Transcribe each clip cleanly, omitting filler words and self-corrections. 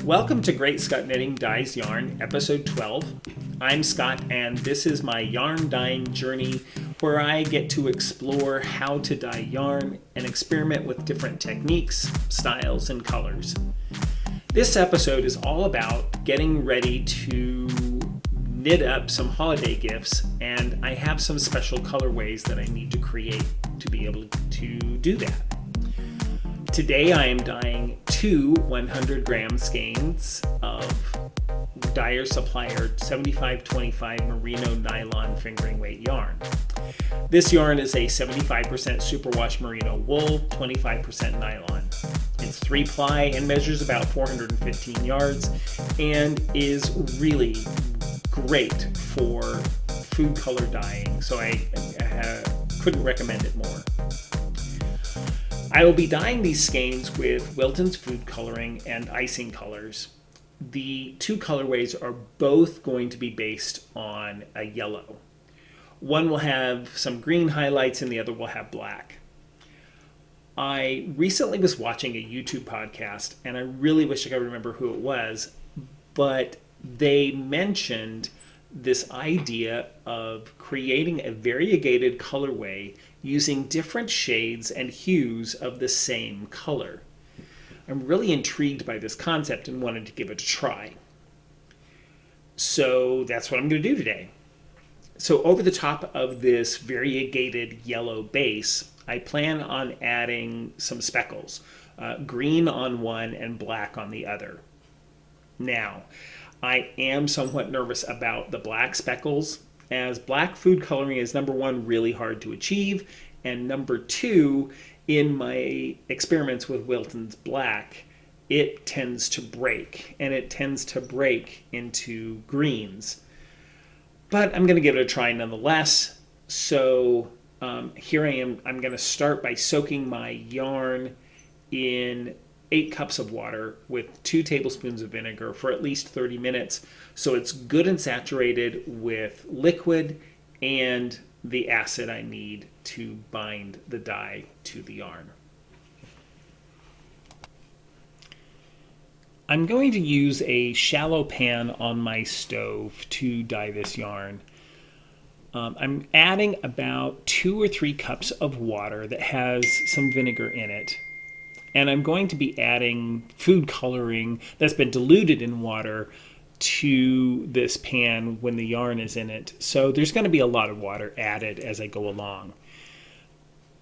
Welcome to GreatScott Knitting Dyes Yarn, episode 12. I'm Scott, and this is my yarn dyeing journey where I get to explore how to dye yarn and experiment with different techniques, styles, and colors. This episode is all about getting ready to knit up some holiday gifts, and I have some special colorways that I need to create to be able to do that. Today I am dyeing two 100 gram skeins of Dyer Supplier 7525 merino nylon fingering weight yarn. This yarn is a 75% superwash merino wool, 25% nylon. It's 3-ply and measures about 415 yards and is really great for food color dyeing, so I couldn't recommend it more. I will be dyeing these skeins with Wilton's food coloring and icing colors. The two colorways are both going to be based on a yellow. One will have some green highlights and the other will have black. I recently was watching a YouTube podcast, and I really wish I could remember who it was, but they mentioned this idea of creating a variegated colorway using different shades and hues of the same color. I'm really intrigued by this concept and wanted to give it a try. So that's what I'm going to do today. So over the top of this variegated yellow base, I plan on adding some speckles, green on one and black on the other. Now, I am somewhat nervous about the black speckles, as black food coloring is, number one, really hard to achieve, and number two, in my experiments with Wilton's black, it tends to break, and it tends to break into greens. But I'm going to give it a try nonetheless. So here I am. I'm going to start by soaking my yarn in 8 cups of water with 2 tablespoons of vinegar for at least 30 minutes, so it's good and saturated with liquid and the acid I need to bind the dye to the yarn. I'm going to use a shallow pan on my stove to dye this yarn. I'm adding about 2 or 3 cups of water that has some vinegar in it. And I'm going to be adding food coloring that's been diluted in water to this pan when the yarn is in it. So there's going to be a lot of water added as I go along.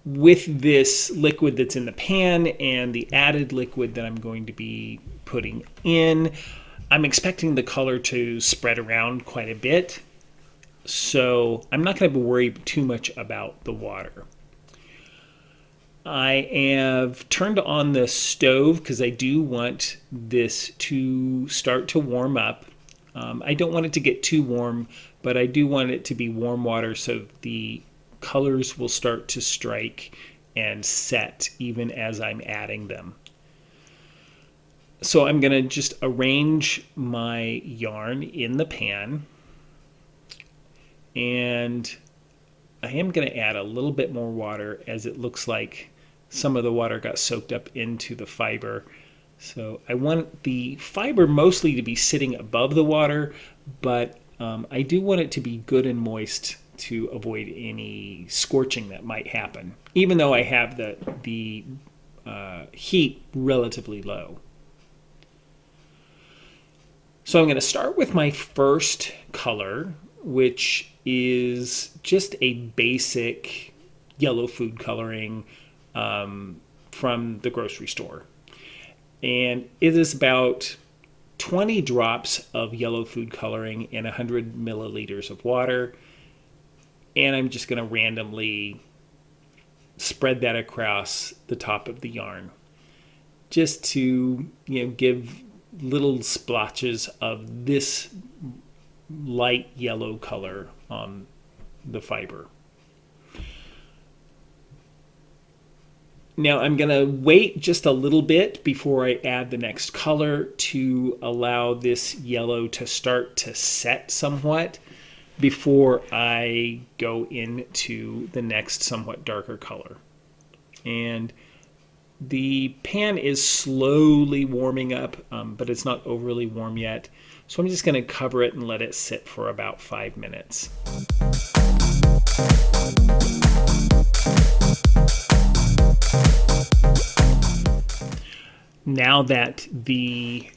With this liquid that's in the pan and the added liquid that I'm going to be putting in, I'm expecting the color to spread around quite a bit. So I'm not going to worry too much about the water. I have turned on the stove because I do want this to start to warm up. I don't want it to get too warm, but I do want it to be warm water so the colors will start to strike and set even as I'm adding them. So I'm going to just arrange my yarn in the pan, and I am going to add a little bit more water as it looks like some of the water got soaked up into the fiber. So I want the fiber mostly to be sitting above the water, but I do want it to be good and moist to avoid any scorching that might happen, even though I have the heat relatively low. So I'm going to start with my first color, which is just a basic yellow food coloring from the grocery store. And it is about 20 drops of yellow food coloring in 100 milliliters of water. And I'm just going to randomly spread that across the top of the yarn, just to give little splotches of this light yellow color on the fiber. Now I'm going to wait just a little bit before I add the next color to allow this yellow to start to set somewhat before I go into the next somewhat darker color. And The pan is slowly warming up, but it's not overly warm yet. So I'm just going to cover it and let it sit for about 5 minutes. Now that the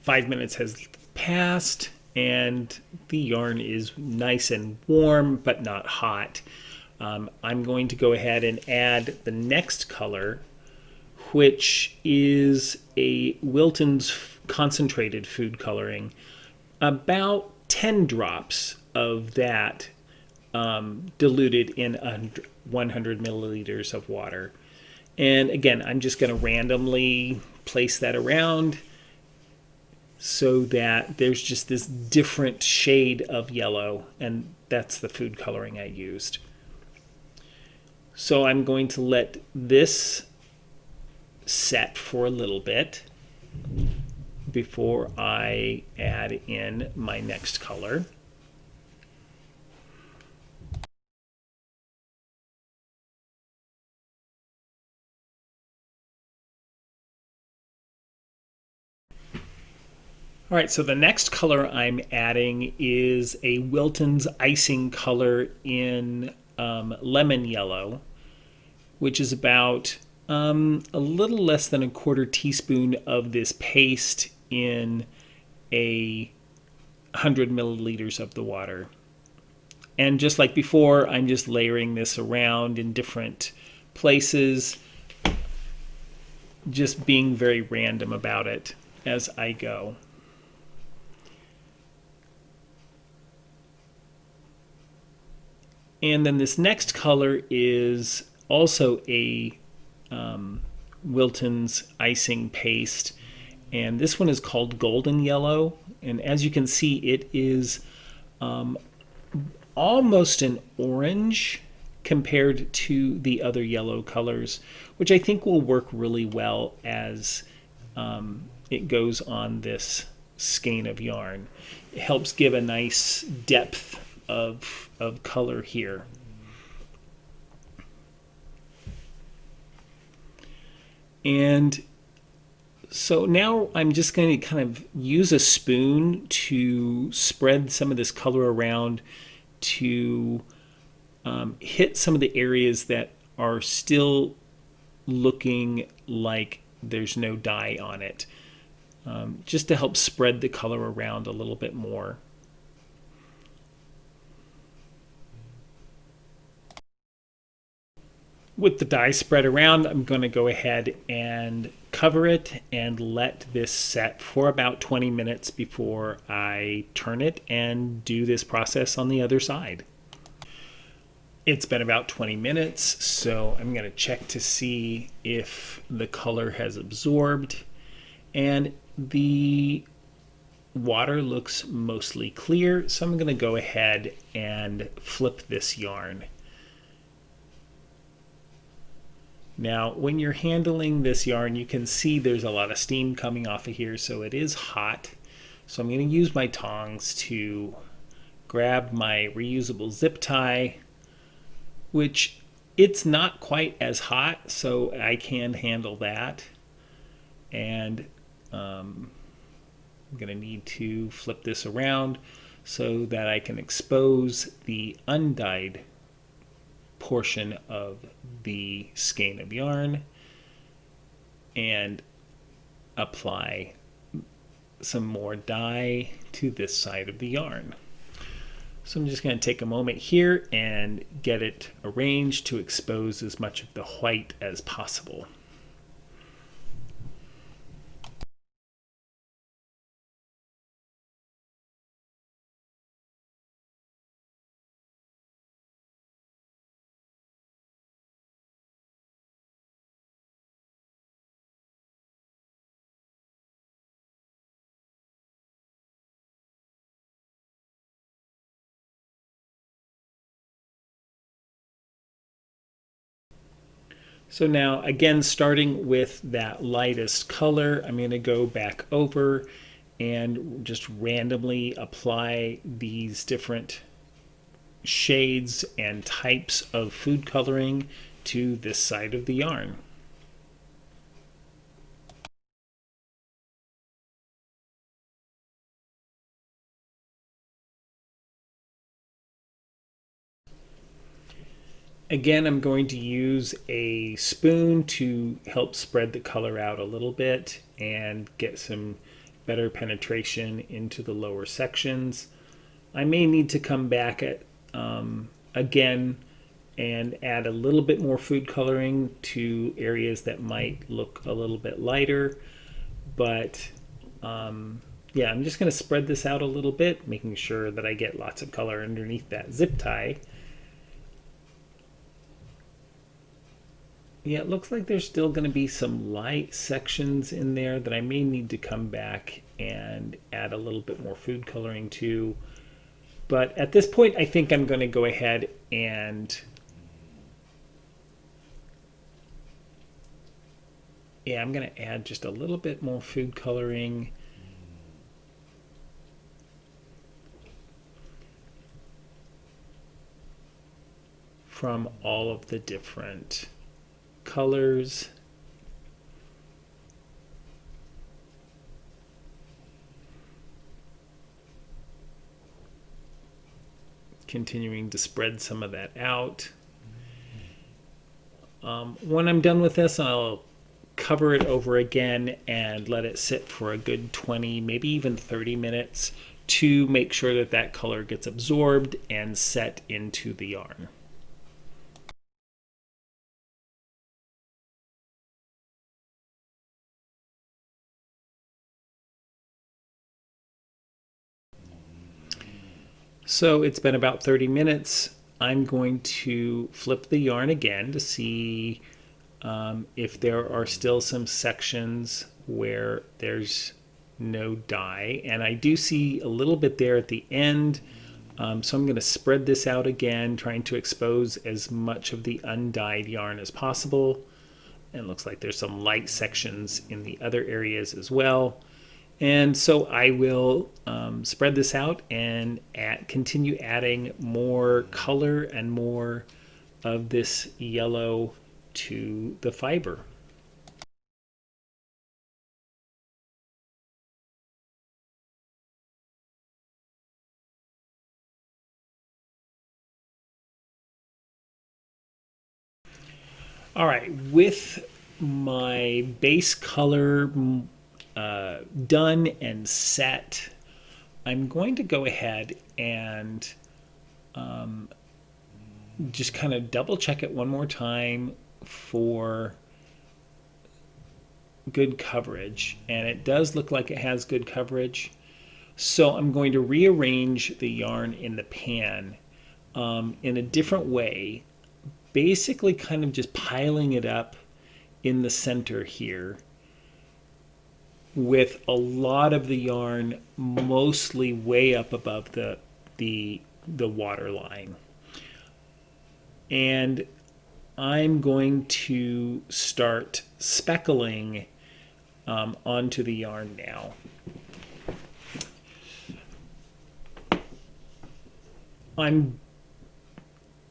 5 minutes has passed and the yarn is nice and warm but not hot, I'm going to go ahead and add the next color, which is a Wilton's concentrated food coloring. About 10 drops of that diluted in 100 milliliters of water. And again, I'm just going to randomly place that around so that there's just this different shade of yellow, and that's the food coloring I used. So I'm going to let this set for a little bit before I add in my next color. All right, so the next color I'm adding is a Wilton's icing color in lemon yellow, which is about a little less than a quarter teaspoon of this paste in 100 milliliters of the water. And just like before, I'm just layering this around in different places, just being very random about it as I go. And then this next color is also a Wilton's icing paste, and this one is called golden yellow, and as you can see it is almost an orange compared to the other yellow colors, which I think will work really well as it goes on this skein of yarn. It helps give a nice depth of color here. And so now I'm just going to kind of use a spoon to spread some of this color around to hit some of the areas that are still looking like there's no dye on it, just to help spread the color around a little bit more. With the dye spread around, I'm going to go ahead and cover it and let this set for about 20 minutes before I turn it and do this process on the other side. It's been about 20 minutes, so I'm going to check to see if the color has absorbed, and the water looks mostly clear, so I'm going to go ahead and flip this yarn. Now, when you're handling this yarn, you can see there's a lot of steam coming off of here, so it is hot. So I'm going to use my tongs to grab my reusable zip tie, which it's not quite as hot, so I can handle that. And I'm going to need to flip this around so that I can expose the undyed portion of the skein of yarn and apply some more dye to this side of the yarn. So I'm just going to take a moment here and get it arranged to expose as much of the white as possible. So now, again, starting with that lightest color, I'm going to go back over and just randomly apply these different shades and types of food coloring to this side of the yarn. Again, I'm going to use a spoon to help spread the color out a little bit and get some better penetration into the lower sections. I may need to come back at again and add a little bit more food coloring to areas that might look a little bit lighter, but yeah, I'm just going to spread this out a little bit, making sure that I get lots of color underneath that zip tie. Yeah, it looks like there's still going to be some light sections in there that I may need to come back and add a little bit more food coloring to. But at this point, I think I'm going to go ahead and yeah, I'm going to add just a little bit more food coloring. From all of the different colors. Continuing to spread some of that out. When I'm done with this, I'll cover it over again and let it sit for a good 20, maybe even 30 minutes to make sure that that color gets absorbed and set into the yarn. So it's been about 30 minutes. I'm going to flip the yarn again to see if there are still some sections where there's no dye. And I do see a little bit there at the end. So I'm going to spread this out again, trying to expose as much of the undyed yarn as possible. And it looks like there's some light sections in the other areas as well. And so I will spread this out and continue adding more color and more of this yellow to the fiber. All right, with my base color done and set, I'm going to go ahead and just kind of double check it one more time for good coverage. And it does look like it has good coverage. So I'm going to rearrange the yarn in the pan in a different way, basically kind of just piling it up in the center here with a lot of the yarn mostly way up above the water line. And I'm going to start speckling onto the yarn now. I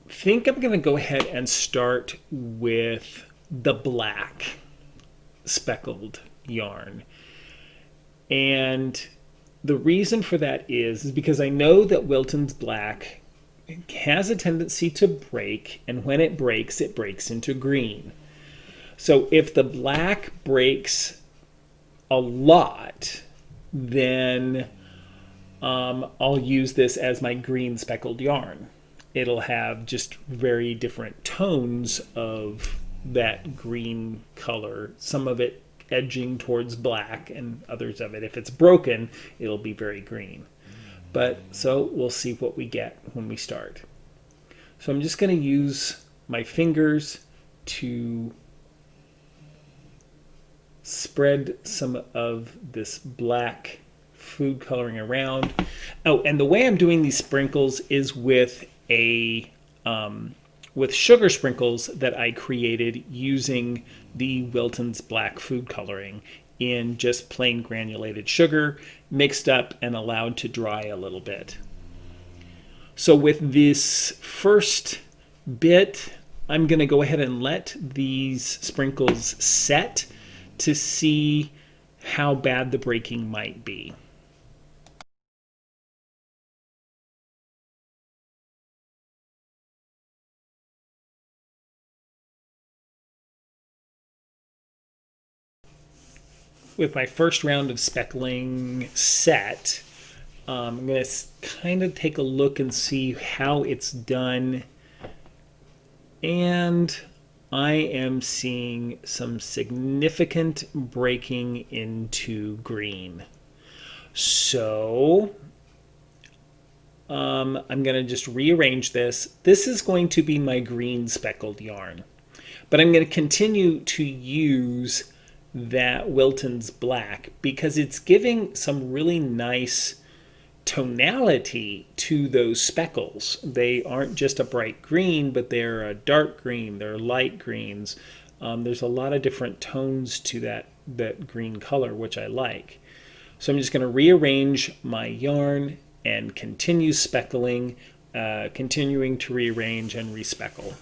think I'm going to go ahead and start with the black speckled yarn. And the reason for that is because I know that Wilton's black has a tendency to break, and when it breaks into green. So if the black breaks a lot, then I'll use this as my green speckled yarn. It'll have just very different tones of that green color, some of it edging towards black and others of it, if it's broken, it'll be very green. But so we'll see what we get when we start. So I'm just going to use my fingers to spread some of this black food coloring around. Oh, and the way I'm doing these sprinkles is with sugar sprinkles that I created using the Wilton's black food coloring in just plain granulated sugar, mixed up and allowed to dry a little bit. So with this first bit, I'm going to go ahead and let these sprinkles set to see how bad the breaking might be. with my first round of speckling set, I'm going to kind of take a look and see how it's done. And I am seeing some significant breaking into green. So I'm going to just rearrange this. This is going to be my green speckled yarn. But I'm going to continue to use that Wilton's black because it's giving some really nice tonality to those speckles. They aren't just a bright green, but they're a dark green, they're light greens. There's a lot of different tones to that green color, which I like. So I'm just going to rearrange my yarn and continue speckling, continuing to rearrange and respeckle.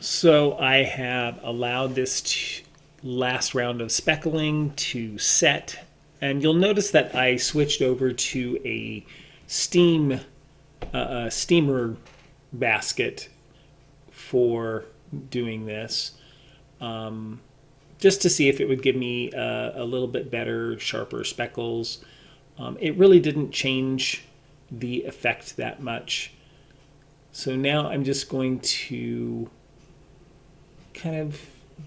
So I have allowed this last round of speckling to set, and you'll notice that I switched over to a steamer basket for doing this, just to see if it would give me a little bit better, sharper speckles. It really didn't change the effect that much. So now I'm just going to kind of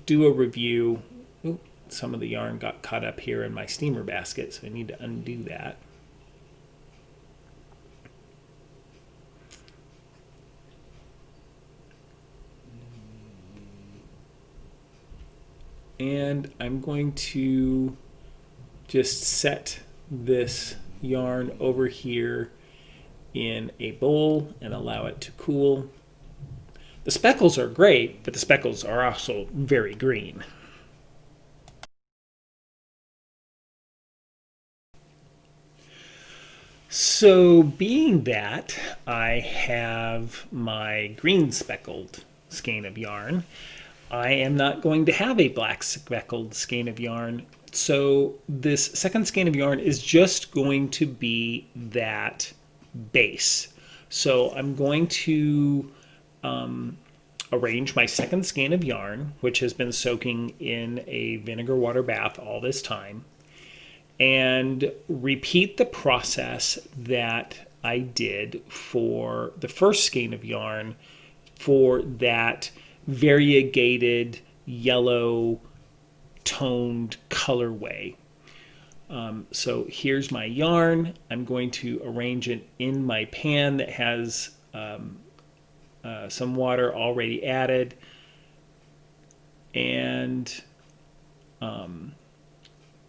do a review. Ooh, some of the yarn got caught up here in my steamer basket, so I need to undo that. And I'm going to just set this yarn over here in a bowl and allow it to cool. The speckles are great, but the speckles are also very green. So being that I have my green speckled skein of yarn, I am not going to have a black speckled skein of yarn. So this second skein of yarn is just going to be that base. So I'm going to arrange my second skein of yarn, which has been soaking in a vinegar water bath all this time, and repeat the process that I did for the first skein of yarn for that variegated yellow toned colorway. So here's my yarn. I'm going to arrange it in my pan that has some water already added, and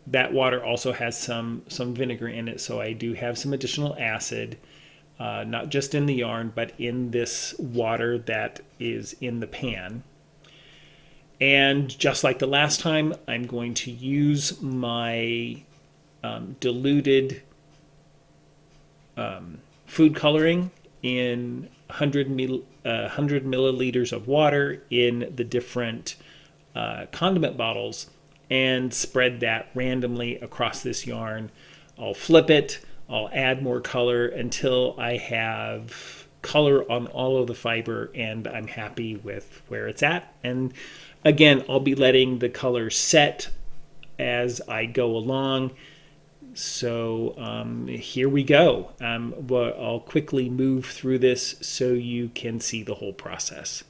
that water also has some vinegar in it, so I do have some additional acid, not just in the yarn, but in this water that is in the pan. And just like the last time, I'm going to use my diluted food coloring in 100 milliliters of water in the different condiment bottles and spread that randomly across this yarn. I'll flip it, I'll add more color until I have color on all of the fiber and I'm happy with where it's at. And again, I'll be letting the color set as I go along. So here we go. I'll quickly move through this so you can see the whole process.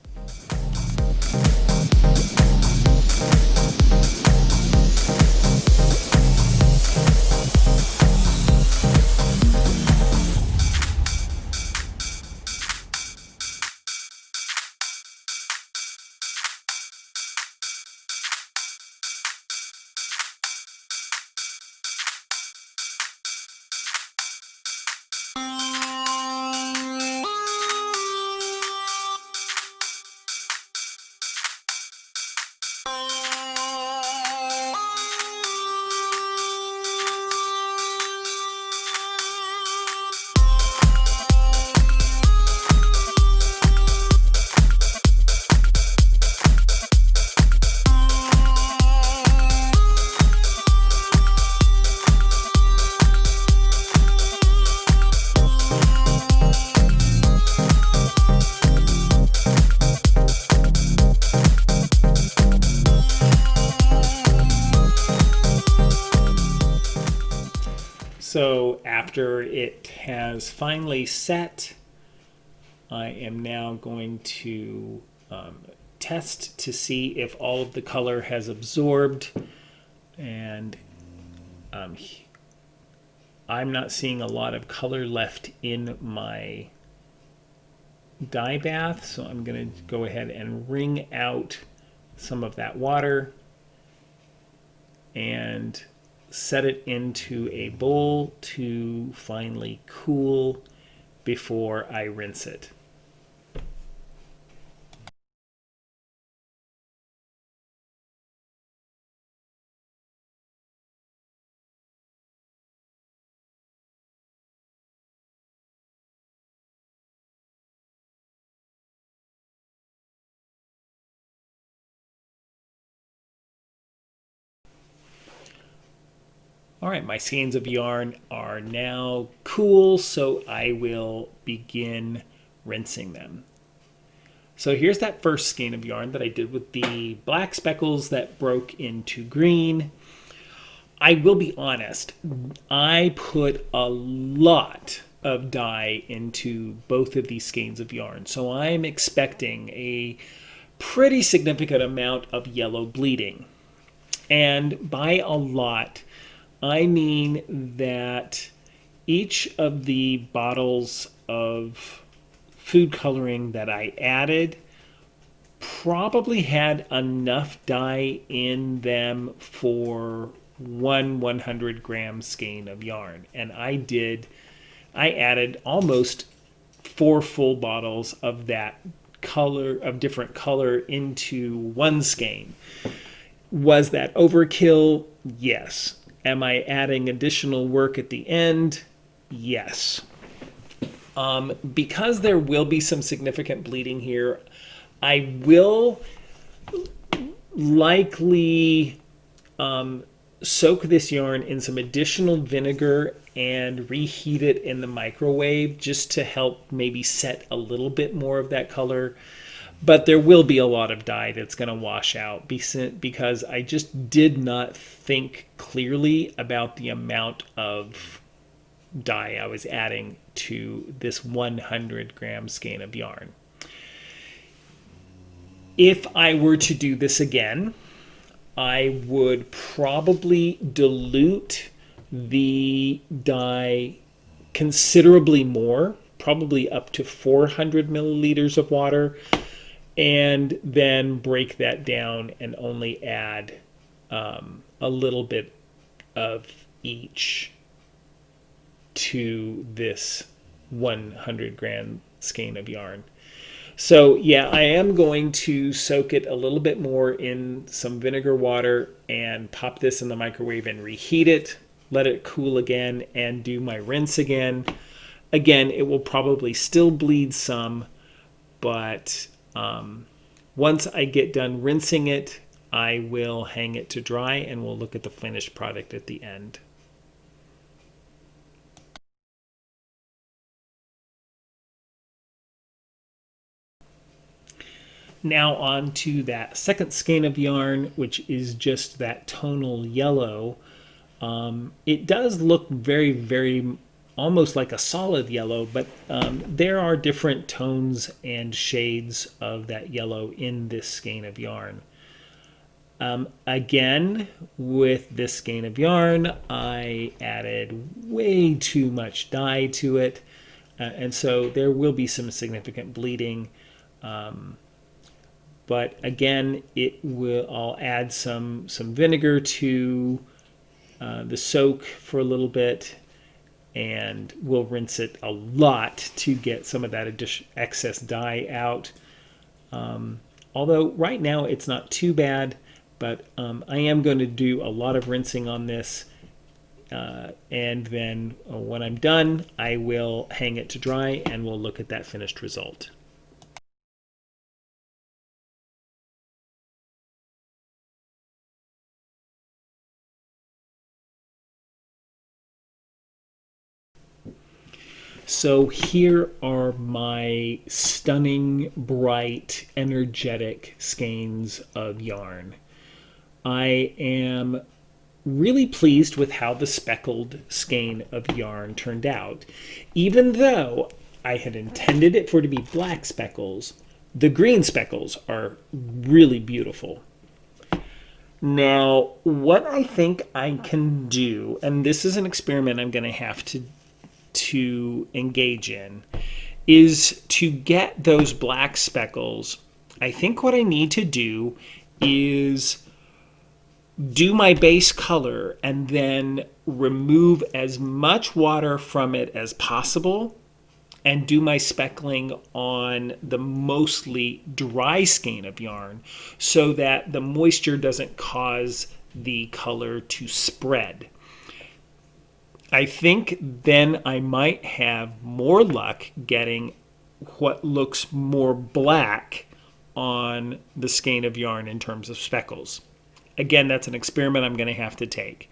So after it has finally set, I am now going to test to see if all of the color has absorbed, and I'm not seeing a lot of color left in my dye bath, so I'm going to go ahead and wring out some of that water and set it into a bowl to finally cool before I rinse it. All right, my skeins of yarn are now cool, so I will begin rinsing them. So here's that first skein of yarn that I did with the black speckles that broke into green. I will be honest, I put a lot of dye into both of these skeins of yarn, so I'm expecting a pretty significant amount of yellow bleeding. And by a lot, I mean that each of the bottles of food coloring that I added probably had enough dye in them for one 100-gram skein of yarn. And I added almost 4 full bottles of that color, of different color, into one skein. Was that overkill? Yes. Am I adding additional work at the end? Yes. Because there will be some significant bleeding here, I will likely soak this yarn in some additional vinegar and reheat it in the microwave just to help maybe set a little bit more of that color. But there will be a lot of dye that's going to wash out because I just did not think clearly about the amount of dye I was adding to this 100-gram skein of yarn. If I were to do this again, I would probably dilute the dye considerably more, probably up to 400 milliliters of water, and then break that down and only add a little bit of each to this 100-gram skein of yarn. So yeah, I am going to soak it a little bit more in some vinegar water and pop this in the microwave and reheat it, let it cool again, and do my rinse again. Again, it will probably still bleed some, but once I get done rinsing it, I will hang it to dry and we'll look at the finished product at the end. Now on to that second skein of yarn, which is just that tonal yellow. It does look very, very almost like a solid yellow, but there are different tones and shades of that yellow in this skein of yarn. Again, with this skein of yarn, I added way too much dye to it, and so there will be some significant bleeding. But again, I'll add some vinegar to the soak for a little bit, and we'll rinse it a lot to get some of that excess dye out. Although right now it's not too bad, but I am going to do a lot of rinsing on this, and then when I'm done, I will hang it to dry and we'll look at that finished result. So here are my stunning, bright, energetic skeins of yarn. I am really pleased with how the speckled skein of yarn turned out. Even though I had intended it for it to be black speckles, the green speckles are really beautiful. Now, what I think I can do, and this is an experiment I'm going to have to engage in, is to get those black speckles. I think what I need to do is do my base color and then remove as much water from it as possible and do my speckling on the mostly dry skein of yarn so that the moisture doesn't cause the color to spread. I think then I might have more luck getting what looks more black on the skein of yarn in terms of speckles. Again, that's an experiment I'm going to have to take.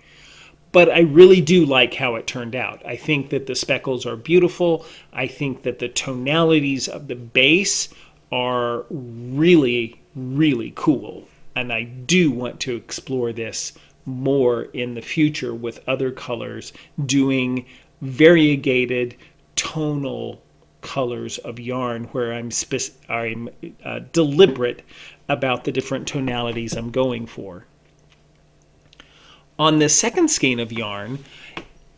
But I really do like how it turned out. I think that the speckles are beautiful. I think that the tonalities of the base are really, really cool. And I do want to explore this more in the future with other colors, doing variegated tonal colors of yarn where I'm deliberate about the different tonalities I'm going for. On the second skein of yarn,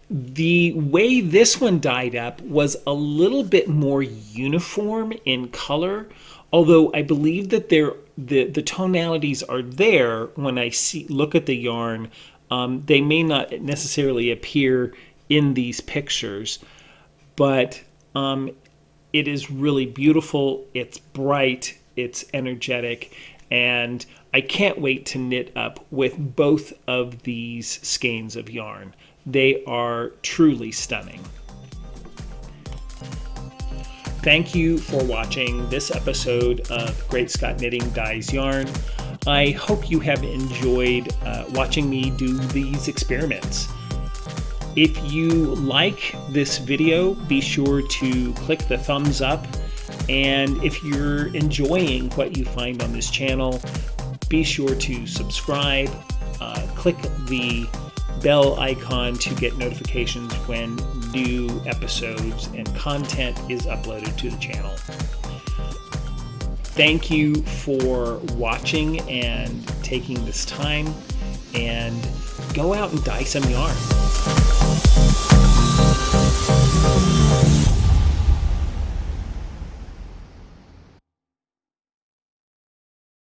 the way this one dyed up was a little bit more uniform in color, although I believe that the tonalities are there when I look at the yarn. They may not necessarily appear in these pictures, but it is really beautiful. It's bright, it's energetic, and I can't wait to knit up with both of these skeins of yarn. They are truly stunning. Thank you for watching this episode of GreatScott Knitting Dyes Yarn. I hope you have enjoyed watching me do these experiments. If you like this video, be sure to click the thumbs up. And if you're enjoying what you find on this channel, be sure to subscribe, click the bell icon to get notifications when new episodes and content is uploaded to the channel. Thank you for watching and taking this time, and go out and dye some yarn.